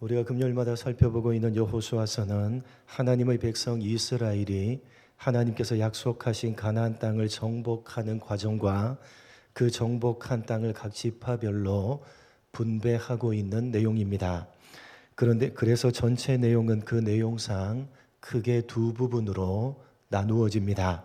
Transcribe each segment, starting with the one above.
우리가 금요일마다 살펴보고 있는 여호수아서는 하나님의 백성 이스라엘이 하나님께서 약속하신 가나안 땅을 정복하는 과정과 그 정복한 땅을 각 지파별로 분배하고 있는 내용입니다. 그런데 그래서 전체 내용은 그 내용상 크게 두 부분으로 나누어집니다.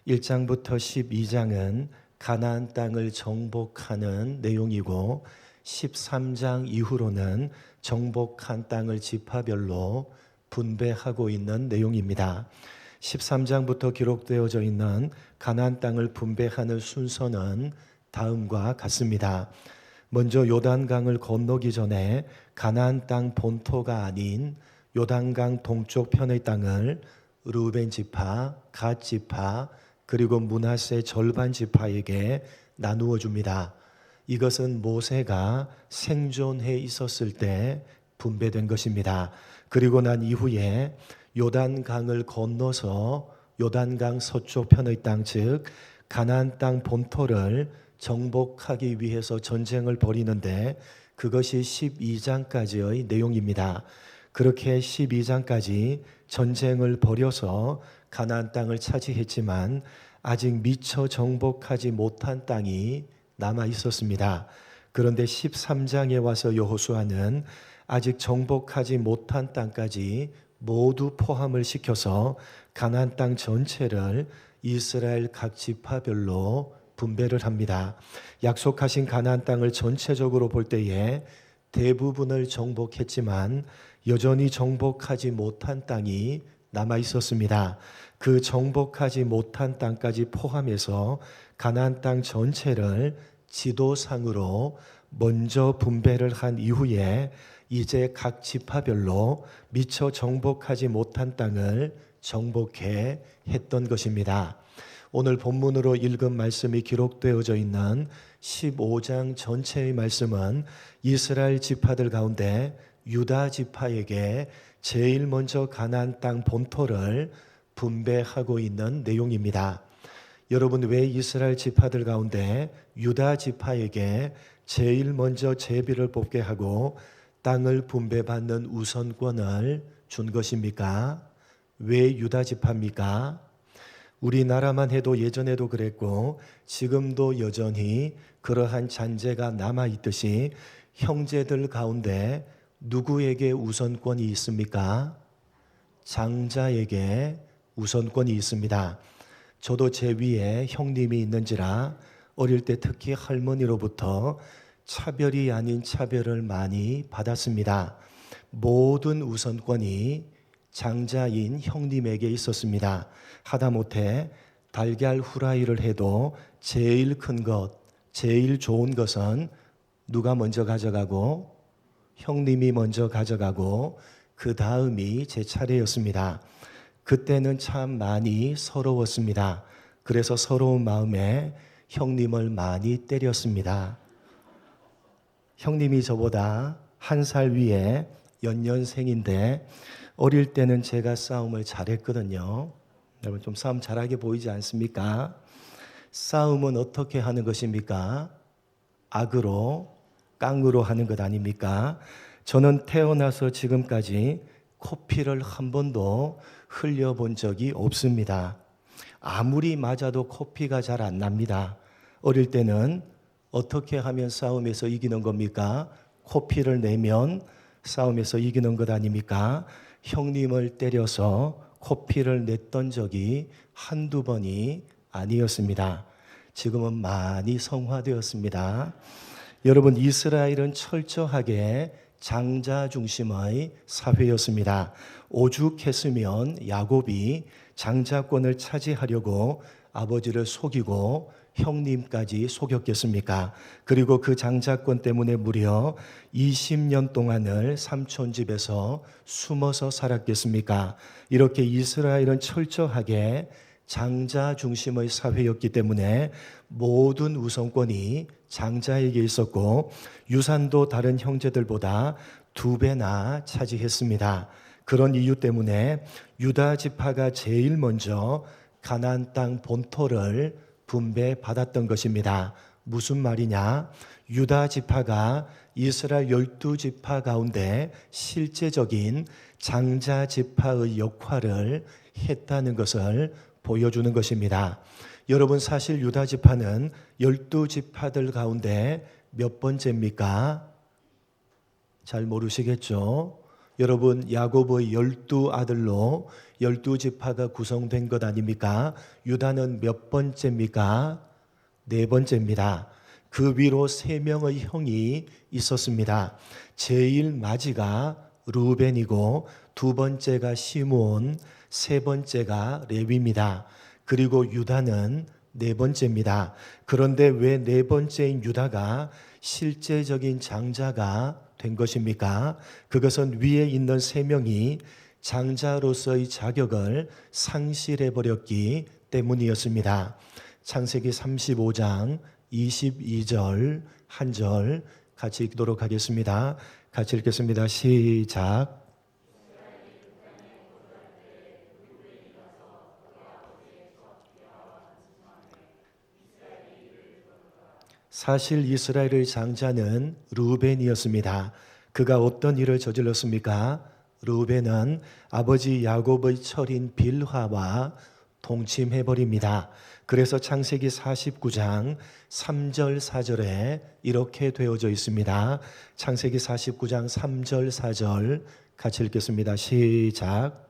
1장부터 12장은 가나안 땅을 정복하는 내용이고 13장 이후로는 정복한 땅을 지파별로 분배하고 있는 내용입니다. 13장부터 기록되어져 있는 가나안 땅을 분배하는 순서는 다음과 같습니다. 먼저 요단강을 건너기 전에 가나안 땅 본토가 아닌 요단강 동쪽 편의 땅을 르우벤 지파, 갓 지파, 그리고 므낫세 절반 지파에게 나누어 줍니다. 이것은 모세가 생존해 있었을 때 분배된 것입니다. 그리고 난 이후에 요단강을 건너서 요단강 서쪽 편의 땅, 즉 가나안 땅 본토를 정복하기 위해서 전쟁을 벌이는데 그것이 12장까지의 내용입니다. 그렇게 12장까지 전쟁을 벌여서 가나안 땅을 차지했지만 아직 미처 정복하지 못한 땅이 남아 있었습니다. 그런데 13장에 와서 여호수아는 아직 정복하지 못한 땅까지 모두 포함을 시켜서 가나안 땅 전체를 이스라엘 각 지파별로 분배를 합니다. 약속하신 가나안 땅을 전체적으로 볼 때에 대부분을 정복했지만 여전히 정복하지 못한 땅이 남아 있었습니다. 그 정복하지 못한 땅까지 포함해서 가나안 땅 전체를 지도상으로 먼저 분배를 한 이후에 이제 각 지파별로 미처 정복하지 못한 땅을 정복해 했던 것입니다. 오늘 본문으로 읽은 말씀이 기록되어져 있는 15장 전체의 말씀은 이스라엘 지파들 가운데 유다 지파에게 제일 먼저 가나안 땅 본토를 분배하고 있는 내용입니다. 여러분, 왜 이스라엘 지파들 가운데 유다 지파에게 제일 먼저 제비를 뽑게 하고 땅을 분배받는 우선권을 준 것입니까? 왜 유다 지파입니까? 우리나라만 해도 예전에도 그랬고 지금도 여전히 그러한 잔재가 남아있듯이 형제들 가운데 누구에게 우선권이 있습니까? 장자에게 우선권이 있습니다. 저도 제 위에 형님이 있는지라 어릴 때 특히 할머니로부터 차별이 아닌 차별을 많이 받았습니다. 모든 우선권이 장자인 형님에게 있었습니다. 하다못해 달걀 후라이를 해도 제일 큰 것, 제일 좋은 것은 누가 먼저 가져가고 형님이 먼저 가져가고 그 다음이 제 차례였습니다. 그때는 참 많이 서러웠습니다. 그래서 서러운 마음에 형님을 많이 때렸습니다. 형님이 저보다 한 살 위에 연년생인데 어릴 때는 제가 싸움을 잘했거든요. 여러분, 좀 싸움 잘하게 보이지 않습니까? 싸움은 어떻게 하는 것입니까? 악으로, 깡으로 하는 것 아닙니까? 저는 태어나서 지금까지 코피를 한 번도 흘려본 적이 없습니다. 아무리 맞아도 코피가 잘 안 납니다. 어릴 때는 어떻게 하면 싸움에서 이기는 겁니까? 코피를 내면 싸움에서 이기는 것 아닙니까? 형님을 때려서 코피를 냈던 적이 한두 번이 아니었습니다. 지금은 많이 성화되었습니다. 여러분, 이스라엘은 철저하게 장자 중심의 사회였습니다. 오죽했으면 야곱이 장자권을 차지하려고 아버지를 속이고 형님까지 속였겠습니까? 그리고 그 장자권 때문에 무려 20년 동안을 삼촌 집에서 숨어서 살았겠습니까? 이렇게 이스라엘은 철저하게 장자 중심의 사회였기 때문에 모든 우선권이 장자에게 있었고 유산도 다른 형제들보다 2배나 차지했습니다. 그런 이유 때문에 유다 지파가 제일 먼저 가나안 땅 본토를 분배받았던 것입니다. 무슨 말이냐? 유다 지파가 이스라엘 12지파 가운데 실제적인 장자 지파의 역할을 했다는 것을 보여주는 것입니다. 여러분, 사실 유다 지파는 12지파들 가운데 몇 번째입니까? 잘 모르시겠죠? 여러분, 야곱의 12아들로 12지파가 구성된 것 아닙니까? 유다는 몇 번째입니까? 네 번째입니다. 그 위로 3명의 형이 있었습니다. 제일 마지가 루벤이고, 2번째가 시므온, 3번째가 레위입니다. 그리고 유다는 4번째입니다. 그런데 왜 4번째인 유다가 실제적인 장자가 된 것입니까? 그것은 위에 있는 3명이 장자로서의 자격을 상실해 버렸기 때문이었습니다. 창세기 35장 22절 한 절 같이 읽도록 하겠습니다. 같이 읽겠습니다. 시작. 사실 이스라엘의 장자는 르우벤이었습니다. 그가 어떤 일을 저질렀습니까? 르우벤은 아버지 야곱의 철인 빌하와 동침해버립니다. 그래서 창세기 49장 3절 4절에 이렇게 되어져 있습니다. 창세기 49장 3절 4절 같이 읽겠습니다. 시작.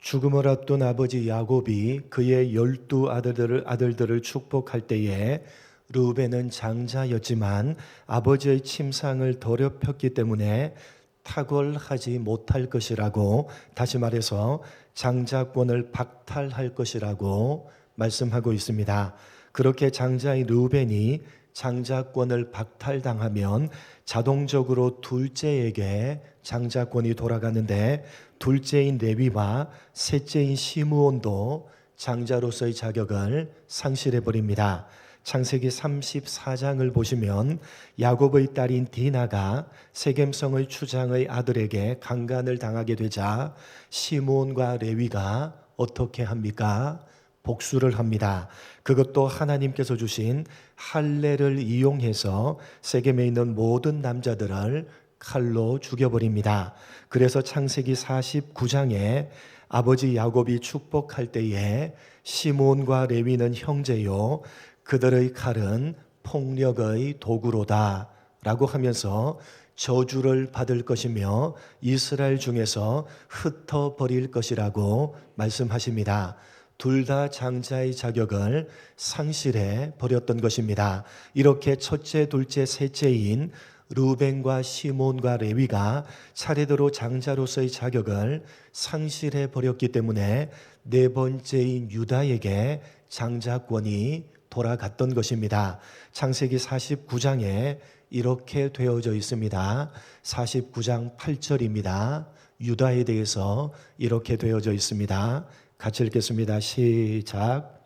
죽음을 앞둔 아버지 야곱이 그의 12아들들을 축복할 때에 르우벤은 장자였지만 아버지의 침상을 더럽혔기 때문에 탁월하지 못할 것이라고, 다시 말해서 장자권을 박탈할 것이라고 말씀하고 있습니다. 그렇게 장자인 르우벤이 장자권을 박탈당하면 자동적으로 둘째에게 장자권이 돌아가는데, 둘째인 레위와 셋째인 시므온도 장자로서의 자격을 상실해 버립니다. 창세기 34장을 보시면 야곱의 딸인 디나가 세겜성의 추장의 아들에게 강간을 당하게 되자 시므온과 레위가 어떻게 합니까? 복수를 합니다. 그것도 하나님께서 주신 할례를 이용해서 세겜에 있는 모든 남자들을 칼로 죽여버립니다. 그래서 창세기 49장에 아버지 야곱이 축복할 때에 시므온과 레위는 형제요 그들의 칼은 폭력의 도구로다 라고 하면서 저주를 받을 것이며 이스라엘 중에서 흩어버릴 것이라고 말씀하십니다. 둘 다 장자의 자격을 상실해 버렸던 것입니다. 이렇게 첫째, 둘째, 셋째인 르우벤과 시몬과 레위가 차례대로 장자로서의 자격을 상실해 버렸기 때문에 네 번째인 유다에게 장자권이 돌아갔던 것입니다. 창세기 49장에 이렇게 되어져 있습니다. 49장 8절입니다. 유다에 대해서 이렇게 되어져 있습니다. 같이 읽겠습니다. 시작.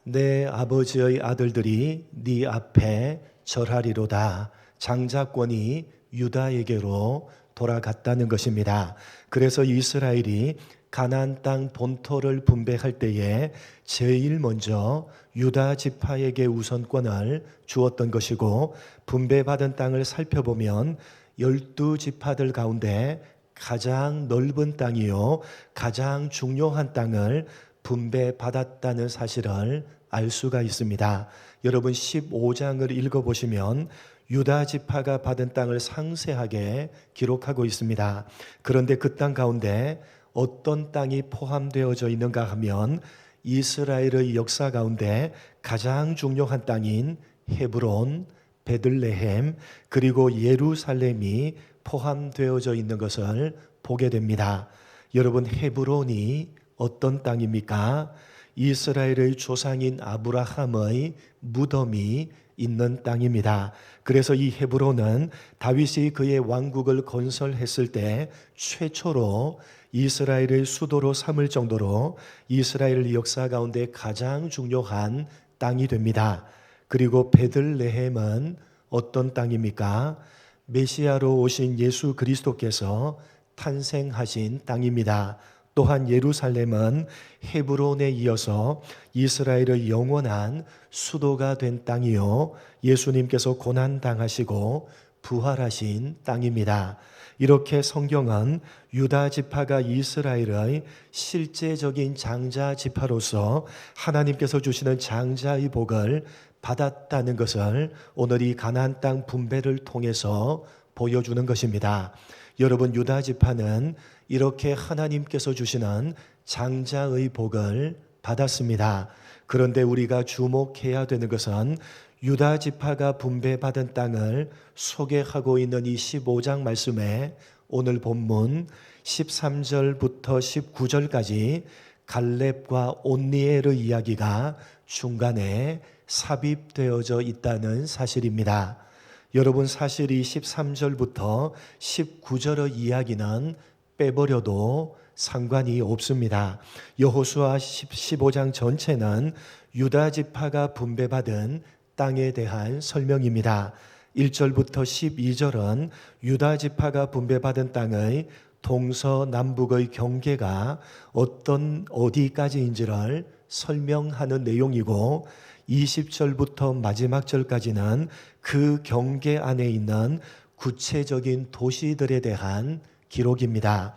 내 아버지의 아들들이 네 앞에 절하리로다. 장자권이 유다에게로 돌아갔다는 것입니다. 그래서 이스라엘이 가나안 땅 본토를 분배할 때에 제일 먼저 유다 지파에게 우선권을 주었던 것이고, 분배받은 땅을 살펴보면 12지파들 가운데 가장 넓은 땅이요 가장 중요한 땅을 분배받았다는 사실을 알 수가 있습니다. 여러분 15장을 읽어보시면 유다 지파가 받은 땅을 상세하게 기록하고 있습니다. 그런데 그 땅 가운데 어떤 땅이 포함되어져 있는가 하면 이스라엘의 역사 가운데 가장 중요한 땅인 헤브론, 베들레헴, 그리고 예루살렘이 포함되어져 있는 것을 보게 됩니다. 여러분, 헤브론이 어떤 땅입니까? 이스라엘의 조상인 아브라함의 무덤이 있는 땅입니다. 그래서 이 헤브론은 다윗이 그의 왕국을 건설했을 때 최초로 이스라엘의 수도로 삼을 정도로 이스라엘 역사 가운데 가장 중요한 땅이 됩니다. 그리고 베들레헴은 어떤 땅입니까? 메시아로 오신 예수 그리스도께서 탄생하신 땅입니다. 또한 예루살렘은 헤브론에 이어서 이스라엘의 영원한 수도가 된 땅이요, 예수님께서 고난당하시고 부활하신 땅입니다. 이렇게 성경은 유다 지파가 이스라엘의 실제적인 장자 지파로서 하나님께서 주시는 장자의 복을 받았다는 것을 오늘 이 가나안 땅 분배를 통해서 보여주는 것입니다. 여러분, 유다 지파는 이렇게 하나님께서 주시는 장자의 복을 받았습니다. 그런데 우리가 주목해야 되는 것은 유다 지파가 분배받은 땅을 소개하고 있는 이 15장 말씀에 오늘 본문 13절부터 19절까지 갈렙과 온니엘의 이야기가 중간에 삽입되어져 있다는 사실입니다. 여러분, 사실 이 13절부터 19절의 이야기는 빼버려도 상관이 없습니다. 여호수아 15장 전체는 유다 지파가 분배받은 땅에 대한 설명입니다. 1절부터 12절은 유다 지파가 분배받은 땅의 동서남북의 경계가 어디까지인지를 설명하는 내용이고, 20절부터 마지막 절까지는 그 경계 안에 있는 구체적인 도시들에 대한 기록입니다.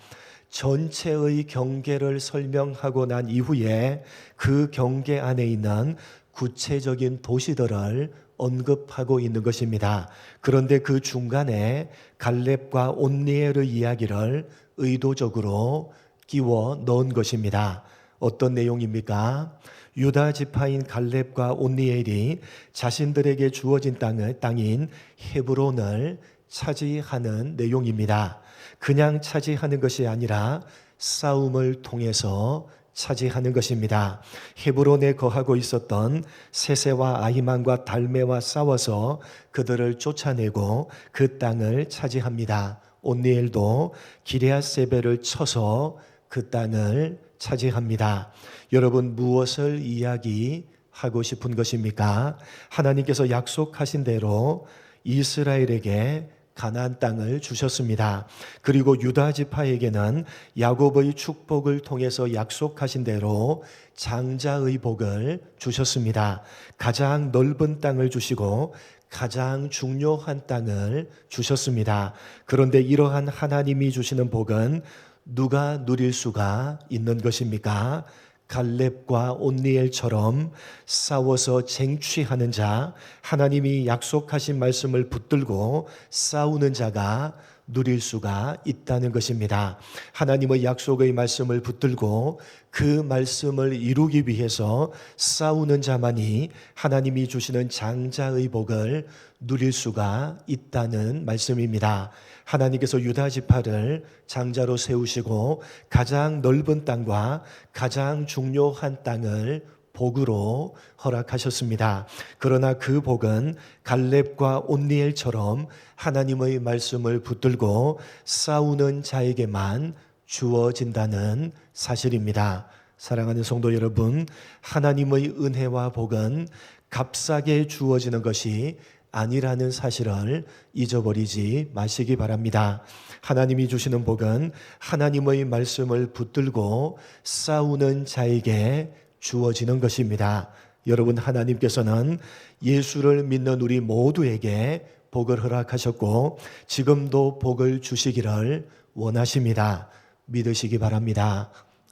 전체의 경계를 설명하고 난 이후에 그 경계 안에 있는 구체적인 도시들을 언급하고 있는 것입니다. 그런데 그 중간에 갈렙과 온니엘의 이야기를 의도적으로 끼워 넣은 것입니다. 어떤 내용입니까? 유다 지파인 갈렙과 온니엘이 자신들에게 주어진 땅인 헤브론을 차지하는 내용입니다. 그냥 차지하는 것이 아니라 싸움을 통해서 차지하는 것입니다. 헤브론에 거하고 있었던 세세와 아히만과 달메와 싸워서 그들을 쫓아내고 그 땅을 차지합니다. 온니엘도 기레앗세벨을 쳐서 그 땅을 차지합니다. 여러분, 무엇을 이야기하고 싶은 것입니까? 하나님께서 약속하신 대로 이스라엘에게 가나안 땅을 주셨습니다. 그리고 유다 지파에게는 야곱의 축복을 통해서 약속하신 대로 장자의 복을 주셨습니다. 가장 넓은 땅을 주시고 가장 중요한 땅을 주셨습니다. 그런데 이러한 하나님이 주시는 복은 누가 누릴 수가 있는 것입니까? 갈렙과 온니엘처럼 싸워서 쟁취하는 자, 하나님이 약속하신 말씀을 붙들고 싸우는 자가 누릴 수가 있다는 것입니다. 하나님의 약속의 말씀을 붙들고 그 말씀을 이루기 위해서 싸우는 자만이 하나님이 주시는 장자의 복을 누릴 수가 있다는 말씀입니다. 하나님께서 유다 지파를 장자로 세우시고 가장 넓은 땅과 가장 중요한 땅을 복으로 허락하셨습니다. 그러나 그 복은 갈렙과 온니엘처럼 하나님의 말씀을 붙들고 싸우는 자에게만 주어진다는 사실입니다. 사랑하는 성도 여러분, 하나님의 은혜와 복은 값싸게 주어지는 것이 아니라는 사실을 잊어버리지 마시기 바랍니다. 하나님이 주시는 복은 하나님의 말씀을 붙들고 싸우는 자에게 주어지는 것입니다. 여러분, 하나님께서는 예수를 믿는 우리 모두에게 복을 허락하셨고 지금도 복을 주시기를 원하십니다. 믿으시기 바랍니다.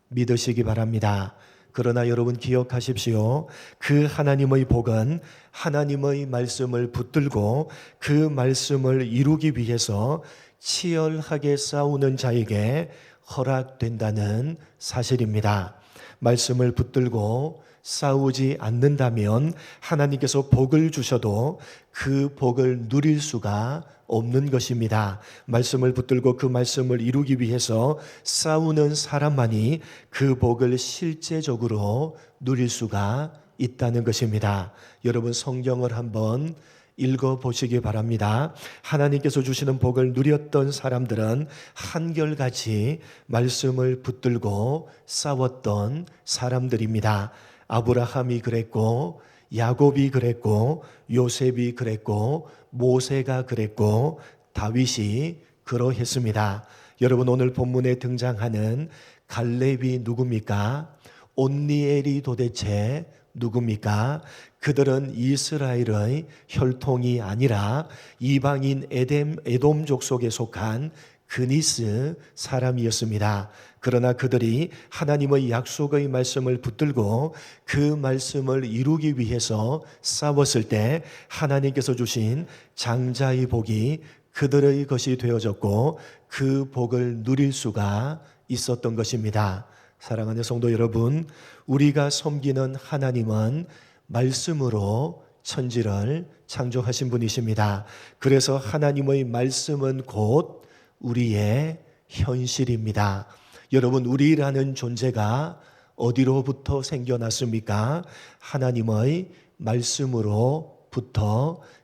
믿으시기 바랍니다. 그러나 여러분 기억하십시오. 그 하나님의 복은 하나님의 말씀을 붙들고 그 말씀을 이루기 위해서 치열하게 싸우는 자에게 허락된다는 사실입니다. 말씀을 붙들고 싸우지 않는다면 하나님께서 복을 주셔도 그 복을 누릴 수가 없는 것입니다. 말씀을 붙들고 그 말씀을 이루기 위해서 싸우는 사람만이 그 복을 실제적으로 누릴 수가 있다는 것입니다. 여러분 성경을 한번 읽어보시기 바랍니다. 하나님께서 주시는 복을 누렸던 사람들은 한결같이 말씀을 붙들고 싸웠던 사람들입니다. 아브라함이 그랬고, 야곱이 그랬고, 요셉이 그랬고, 모세가 그랬고, 다윗이 그러했습니다. 여러분 오늘 본문에 등장하는 갈렙이 누굽니까? 온니엘이 도대체 누굽니까? 그들은 이스라엘의 혈통이 아니라 이방인 에돔 족속에 속한 그니스 사람이었습니다. 그러나 그들이 하나님의 약속의 말씀을 붙들고 그 말씀을 이루기 위해서 싸웠을 때 하나님께서 주신 장자의 복이 그들의 것이 되어졌고 그 복을 누릴 수가 있었던 것입니다. 사랑하는 성도 여러분, 우리가 섬기는 하나님은 말씀으로 천지를 창조하신 분이십니다. 그래서 하나님의 말씀은 곧 우리의 현실입니다. 여러분, 우리라는 존재가 어디로부터 생겨났습니까? 하나님의 말씀으로부터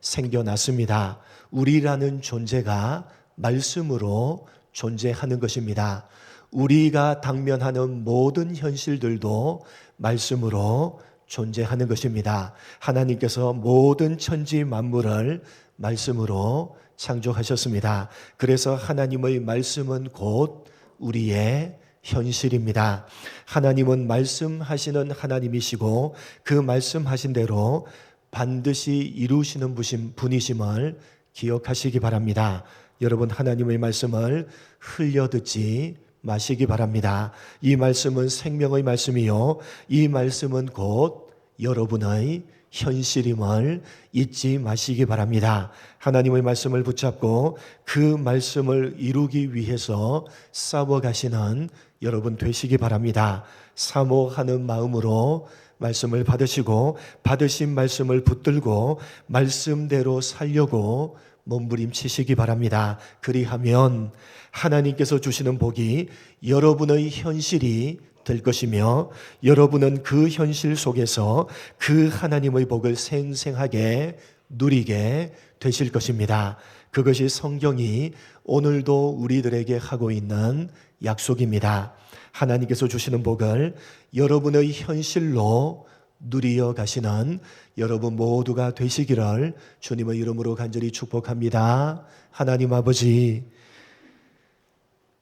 생겨났습니다. 우리라는 존재가 말씀으로 존재하는 것입니다. 우리가 당면하는 모든 현실들도 말씀으로 존재하는 것입니다. 하나님께서 모든 천지 만물을 말씀으로 창조하셨습니다. 그래서 하나님의 말씀은 곧 우리의 현실입니다. 하나님은 말씀하시는 하나님이시고 그 말씀하신 대로 반드시 이루시는 분이심을 기억하시기 바랍니다. 여러분 하나님의 말씀을 흘려듣지 마시기 바랍니다. 이 말씀은 생명의 말씀이요 이 말씀은 곧 여러분의 현실임을 잊지 마시기 바랍니다. 하나님의 말씀을 붙잡고 그 말씀을 이루기 위해서 싸워가시는 여러분 되시기 바랍니다. 사모하는 마음으로 말씀을 받으시고 받으신 말씀을 붙들고 말씀대로 살려고 몸부림치시기 바랍니다. 그리하면 하나님께서 주시는 복이 여러분의 현실이 될 것이며 여러분은 그 현실 속에서 그 하나님의 복을 생생하게 누리게 되실 것입니다. 그것이 성경이 오늘도 우리들에게 하고 있는 약속입니다. 하나님께서 주시는 복을 여러분의 현실로 누리어 가시는 여러분 모두가 되시기를 주님의 이름으로 간절히 축복합니다. 하나님 아버지,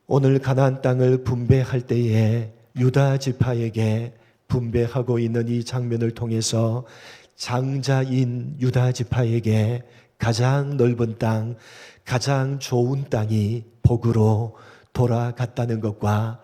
오늘 가나안 땅을 분배할 때에 유다 지파에게 분배하고 있는 이 장면을 통해서 장자인 유다 지파에게 가장 넓은 땅, 가장 좋은 땅이 복으로 돌아갔다는 것과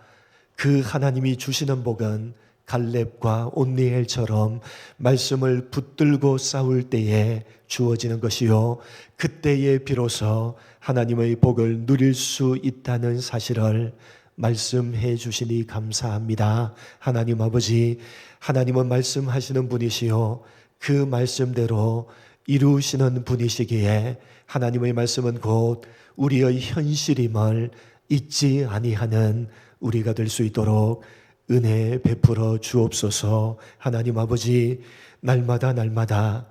그 하나님이 주시는 복은 갈렙과 온니엘처럼 말씀을 붙들고 싸울 때에 주어지는 것이요 그때에 비로소 하나님의 복을 누릴 수 있다는 사실을 말씀해 주시니 감사합니다. 하나님 아버지, 하나님은 말씀하시는 분이시요 그 말씀대로 이루시는 분이시기에 하나님의 말씀은 곧 우리의 현실임을 잊지 아니하는 우리가 될 수 있도록 은혜 베풀어 주옵소서. 하나님 아버지, 날마다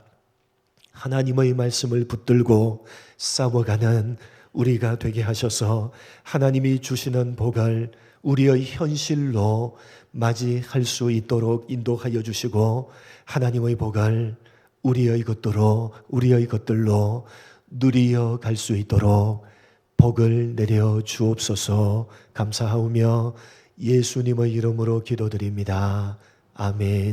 하나님의 말씀을 붙들고 싸워가는 우리가 되게 하셔서 하나님이 주시는 복을 우리의 현실로 맞이할 수 있도록 인도하여 주시고 하나님의 복을 우리의 것들로 누리어 갈 수 있도록 복을 내려 주옵소서. 감사하오며 예수님의 이름으로 기도드립니다. 아멘.